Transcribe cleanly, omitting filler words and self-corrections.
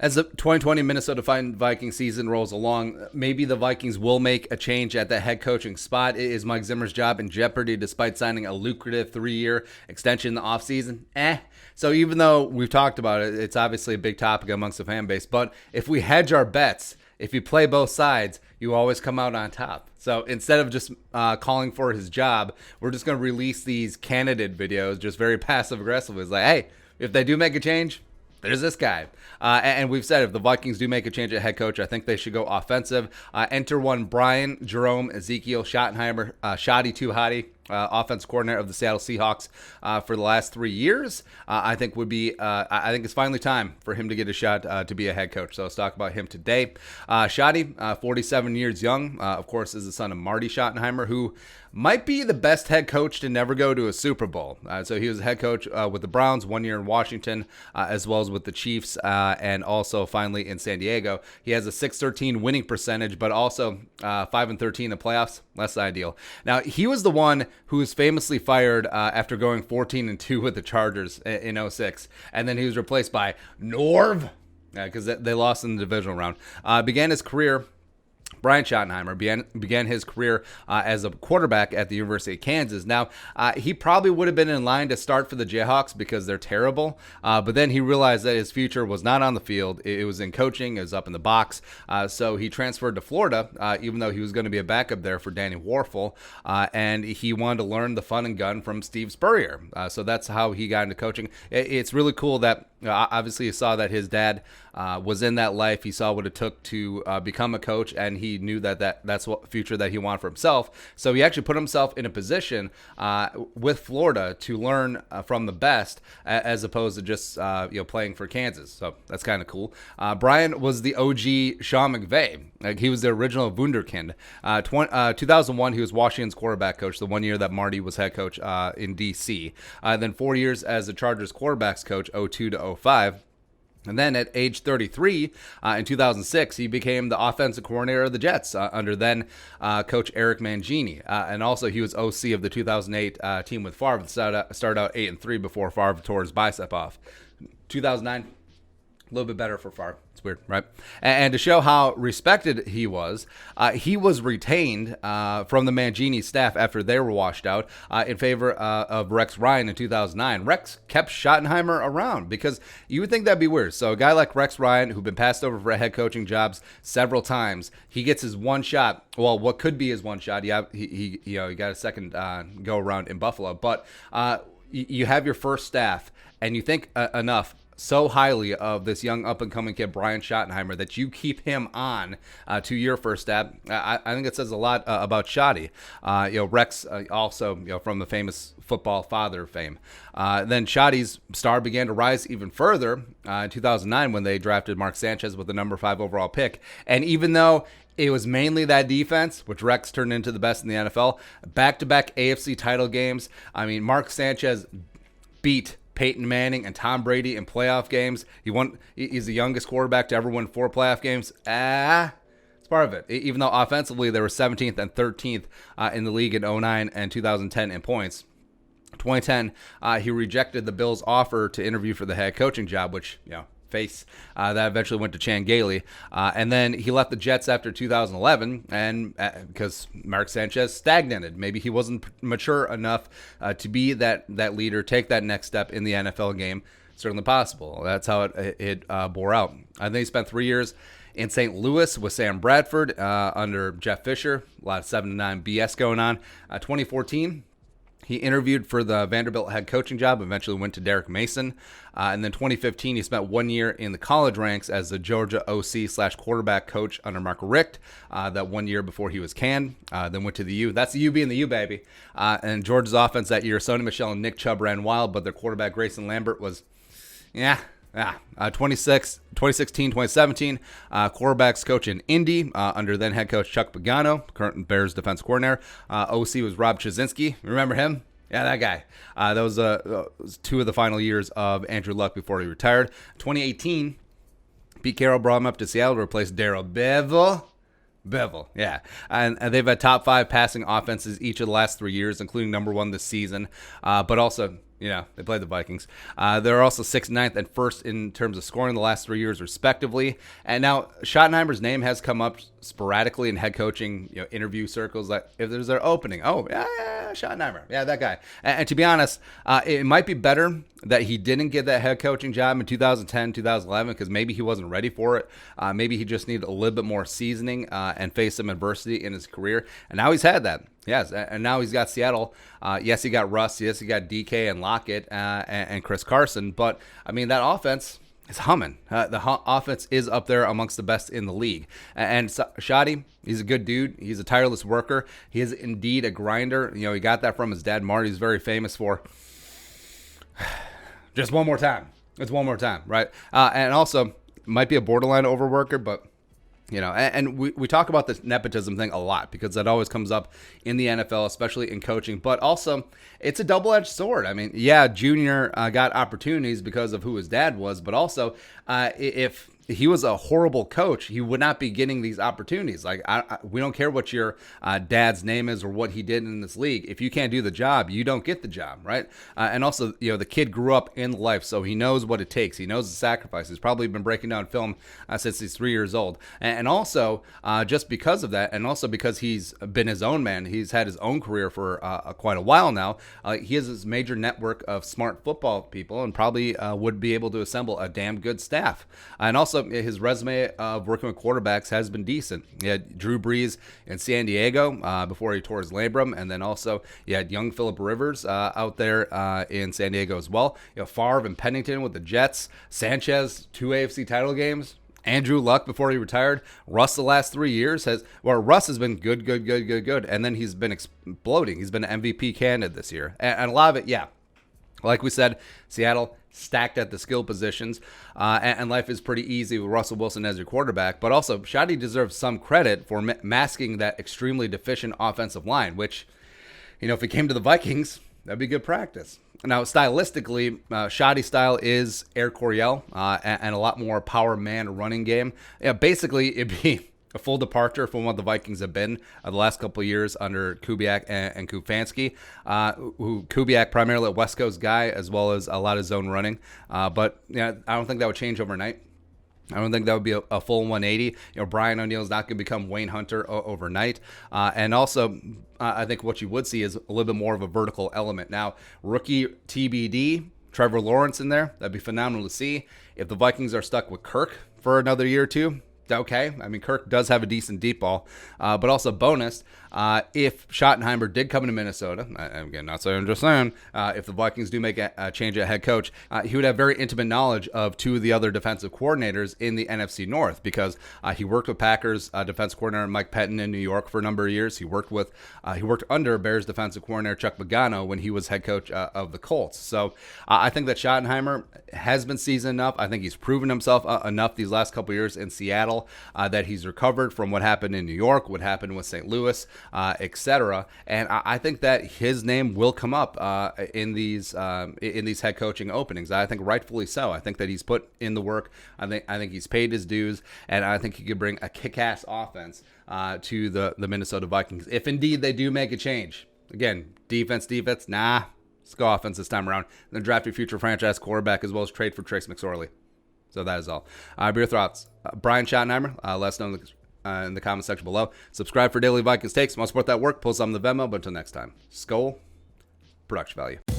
As the 2020 Minnesota Vikings season rolls along, maybe the Vikings will make a change at the head coaching spot. Is Mike Zimmer's job in jeopardy despite signing a lucrative 3-year extension in the offseason? So even though we've talked about it, it's obviously a big topic amongst the fan base. But if we hedge our bets, if you play both sides, you always come out on top. So instead of just calling for his job, we're just going to release these candidate videos just very passive aggressively. It's like, hey, if they do make a change, there's this guy. And we've said if the Vikings do make a change at head coach, I think they should go offensive. Enter one Brian, Jerome, Ezekiel, Schottenheimer, Shoddy Too Hottie, offense coordinator of the Seattle Seahawks for the last 3 years. I think it's finally time for him to get a shot to be a head coach. So let's talk about him today. Shoddy, 47 years young, of course, is the son of Marty Schottenheimer, who might be the best head coach to never go to a Super Bowl. So he was a head coach with the Browns 1 year in Washington, as well as with the Chiefs, and also finally in San Diego. He has a .613 winning percentage, but also 5-13 in the playoffs. Less than ideal. Now, he was the one who was famously fired after going 14-2 with the Chargers in 06. And then he was replaced by Norv, because they lost in the divisional round. Began his career... Brian Schottenheimer began his career as a quarterback at the University of Kansas. Now, he probably would have been in line to start for the Jayhawks because they're terrible, but then he realized that his future was not on the field. It was in coaching. It was up in the box. So he transferred to Florida, even though he was going to be a backup there for Danny Warfel, and he wanted to learn the fun and gun from Steve Spurrier. So that's how he got into coaching. It's really cool that obviously he saw that his dad was in that life. He saw what it took to become a coach, and he knew that's what future that he wanted for himself. So he actually put himself in a position with Florida to learn from the best, as opposed to just playing for Kansas. So that's kind of cool. Brian was the OG Sean McVay. Like, he was the original Wunderkind. 2001, he was Washington's quarterback coach, the 1 year that Marty was head coach in D.C. Then 4 years as the Chargers quarterbacks coach, 02 to 05. And then at age 33, in 2006, he became the offensive coordinator of the Jets under then coach Eric Mangini. And also he was OC of the 2008 team with Favre that started out 8-3 before Favre tore his bicep off. 2009, a little bit better for Favre. It's weird, right? And to show how respected he was retained from the Mangini staff after they were washed out in favor of Rex Ryan in 2009. Rex kept Schottenheimer around because you would think that'd be weird. So a guy like Rex Ryan, who'd been passed over for head coaching jobs several times, he gets his one shot. Well, what could be his one shot? He got a second go around in Buffalo, but you have your first staff, and you think enough so highly of this young up-and-coming kid, Brian Schottenheimer, that you keep him on to your first stab. I think it says a lot about Shoddy. Rex also from the famous football father fame. Then Shoddy's star began to rise even further in 2009 when they drafted Mark Sanchez with the number 5 overall pick. And even though it was mainly that defense, which Rex turned into the best in the NFL, back-to-back AFC title games. I mean, Mark Sanchez beat Peyton Manning and Tom Brady in playoff games. He's the youngest quarterback to ever win 4 playoff games. It's part of it. Even though offensively they were 17th and 13th in the league in 2009 and 2010 in points. 2010, he rejected the Bills' offer to interview for the head coaching job, which, face that eventually went to Chan Gailey, and then he left the Jets after 2011, and because Mark Sanchez stagnated. Maybe he wasn't mature enough to be that leader, take that next step in the NFL game. Certainly possible. That's how it bore out. I think he spent 3 years in St. Louis with Sam Bradford under Jeff Fisher. A lot of 7-9 BS going on. 2014. He interviewed for the Vanderbilt head coaching job, eventually went to Derek Mason. And then 2015, he spent 1 year in the college ranks as the Georgia OC/quarterback coach under Mark Richt, that 1 year before he was canned. Then went to the U. That's the U being the U, baby. And Georgia's offense that year, Sony Michel and Nick Chubb ran wild, but their quarterback, Grayson Lambert, was, 2016, 2017, quarterbacks coach in Indy under then head coach Chuck Pagano, current Bears defense coordinator. OC was Rob Chizzinski. Remember him? Yeah, that guy. That was 2 of the final years of Andrew Luck before he retired. 2018, Pete Carroll brought him up to Seattle to replace Darrell Bevel, yeah. And they've had top 5 passing offenses each of the last 3 years, including number 1 this season. But also, They played the Vikings. They're also 6th, 9th, and 1st in terms of scoring the last 3 years, respectively. And now Schottenheimer's name has come up sporadically in head coaching interview circles. Like if there's an opening, Schottenheimer, that guy. And to be honest, it might be better that he didn't get that head coaching job in 2010, 2011, because maybe he wasn't ready for it. Maybe he just needed a little bit more seasoning and face some adversity in his career. And now he's had that. Yes, and now he's got Seattle. Yes, he got Russ. Yes, he got DK and Lockett and Chris Carson. But, I mean, that offense is humming. The offense is up there amongst the best in the league. And Schotty, he's a good dude. He's a tireless worker. He is indeed a grinder. He got that from his dad, Marty. He's very famous for just one more time. It's one more time, right? And also, might be a borderline overworker, but... and we talk about this nepotism thing a lot because that always comes up in the NFL, especially in coaching. But also, it's a double-edged sword. I mean, Junior got opportunities because of who his dad was. But also, if he was a horrible coach, he would not be getting these opportunities. Like, we don't care what your dad's name is or what he did in this league. If you can't do the job, you don't get the job, right? And also, the kid grew up in life, so he knows what it takes. He knows the sacrifice. He's probably been breaking down film since he's 3 years old. And also, just because of that, and also because he's been his own man, he's had his own career for quite a while now. He has this major network of smart football people and probably would be able to assemble a damn good staff. And also, his resume of working with quarterbacks has been decent. He had Drew Brees in San Diego before he tore his labrum, and then also you had young Phillip Rivers out there in San Diego as well. Favre and Pennington with the Jets, Sanchez, 2 AFC title games. Andrew Luck before he retired. Russ the last 3 years Russ has been good. And then he's been exploding. He's been an MVP candidate this year. And a lot of it, like we said, Seattle stacked at the skill positions, and life is pretty easy with Russell Wilson as your quarterback. But also, Schotty deserves some credit for masking that extremely deficient offensive line, which, if it came to the Vikings, that'd be good practice. Now, stylistically, Schotty's style is Air Coryell and a lot more power man running game. Basically, it'd be a full departure from what the Vikings have been the last couple of years under Kubiak and Kufanski. Kubiak primarily a West Coast guy as well as a lot of zone running. But I don't think that would change overnight. I don't think that would be a full 180. Brian O'Neill's not going to become Wayne Hunter overnight. And also, I think what you would see is a little bit more of a vertical element. Now, rookie TBD, Trevor Lawrence in there, that'd be phenomenal to see. If the Vikings are stuck with Kirk for another year or two, okay. I mean, Kirk does have a decent deep ball, but also bonus, if Schottenheimer did come into Minnesota, again, not saying, I'm just saying, if the Vikings do make a change at head coach, he would have very intimate knowledge of 2 of the other defensive coordinators in the NFC North because he worked with Packers defensive coordinator Mike Pettin in New York for a number of years. He worked under Bears defensive coordinator Chuck Pagano when he was head coach of the Colts. So I think that Schottenheimer has been seasoned enough. I think he's proven himself enough these last couple of years in Seattle that he's recovered from what happened in New York, what happened with St. Louis, etc. And I think that his name will come up in these head coaching openings. I think rightfully so. I think that he's put in the work. I think he's paid his dues, and I think he could bring a kick-ass offense to the Minnesota Vikings if indeed they do make a change. Again, defense, nah. Let's go offense this time around. And then draft your future franchise quarterback as well as trade for Trace McSorley. So that is all. Your thoughts. Brian Schottenheimer, let us know in the comment section below. Subscribe for daily Vikings takes. Want to support that work? Post on the Venmo. But until next time, Skol, production value.